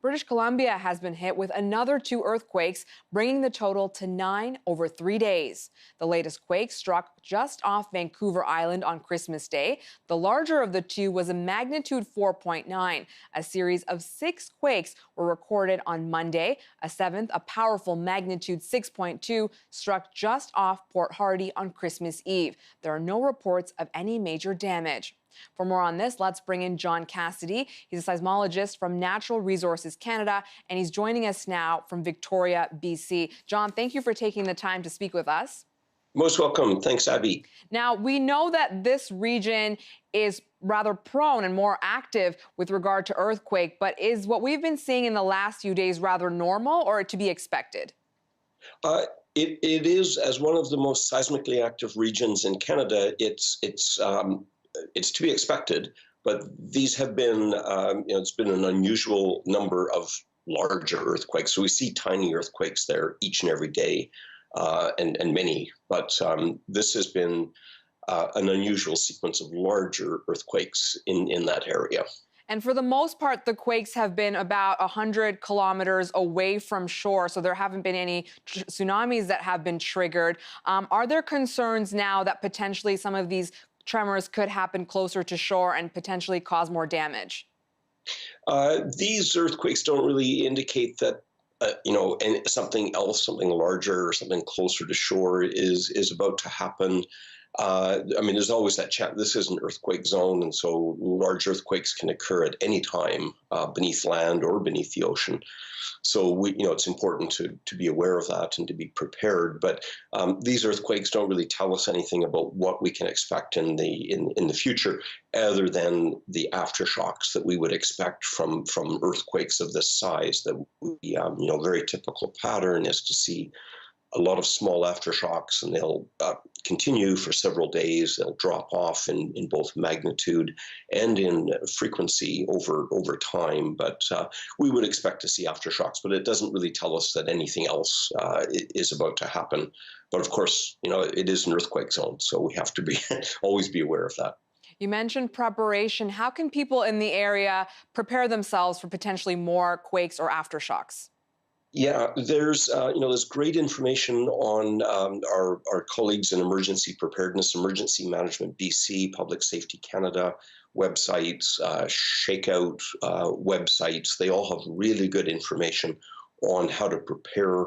British Columbia has been hit with another 2 earthquakes, bringing the total to 9 over 3 days. The latest quake struck just off Vancouver Island on Christmas Day. The larger of the two was a magnitude 4.9. A series of 6 quakes were recorded on Monday. A seventh, a powerful magnitude 6.2, struck just off Port Hardy on Christmas Eve. There are no reports of any major damage. For more on this, let's bring in John Cassidy. He's a seismologist from Natural Resources Canada, and he's joining us now from Victoria, BC. John, thank you for taking the time to speak with us. Most welcome. Thanks, Abby. Now, we know that this region is rather prone and more active with regard to earthquake, but is what we've been seeing in the last few days rather normal or to be expected? It is, as one of the most seismically active regions in Canada, it's to be expected, but these have been, it's been an unusual number of larger earthquakes. So we see tiny earthquakes there each and every day, and many, but this has been an unusual sequence of larger earthquakes in that area. And for the most part, the quakes have been about 100 kilometers away from shore, so there haven't been any tsunamis that have been triggered. Are there concerns now that potentially some of these tremors could happen closer to shore and potentially cause more damage? These earthquakes don't really indicate that and something else, something larger or something closer to shore is about to happen. There's always that chance. This is an earthquake zone, and so large earthquakes can occur at any time beneath land or beneath the ocean. So it's important to be aware of that and to be prepared. But these earthquakes don't really tell us anything about what we can expect in the future, other than the aftershocks that we would expect from earthquakes of this size. That very typical pattern is to see a lot of small aftershocks, and they'll continue for several days. They'll drop off in both magnitude and in frequency over time. But we would expect to see aftershocks, but it doesn't really tell us that anything else is about to happen. But of course, it is an earthquake zone, so we have to always be aware of that. You mentioned preparation. How can people in the area prepare themselves for potentially more quakes or aftershocks? Yeah, there's great information on our colleagues in Emergency Preparedness, Emergency Management BC, Public Safety Canada websites, Shakeout websites. They all have really good information on how to prepare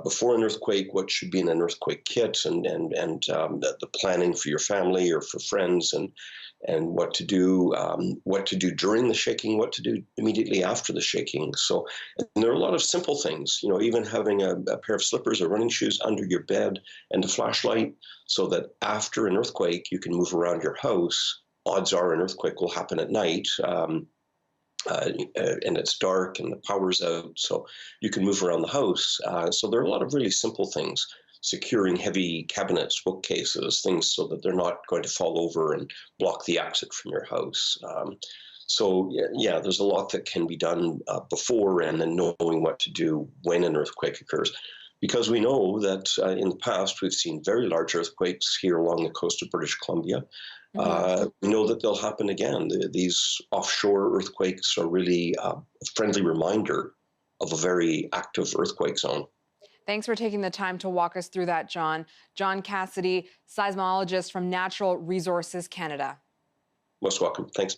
before an earthquake, what should be in an earthquake kit, and the planning for your family or for friends, and what to do during the shaking, what to do immediately after the shaking. So there are a lot of simple things, even having a pair of slippers or running shoes under your bed and a flashlight, so that after an earthquake you can move around your house. Odds are an earthquake will happen at night. And it's dark and the power's out, so you can move around the house. So there are a lot of really simple things. Securing heavy cabinets, bookcases, things so that they're not going to fall over and block the exit from your house. So there's a lot that can be done before and then knowing what to do when an earthquake occurs. Because we know that in the past we've seen very large earthquakes here along the coast of British Columbia. We know that they'll happen again. These offshore earthquakes are really a friendly reminder of a very active earthquake zone. Thanks for taking the time to walk us through that, John. John Cassidy, seismologist from Natural Resources Canada. Most welcome. Thanks.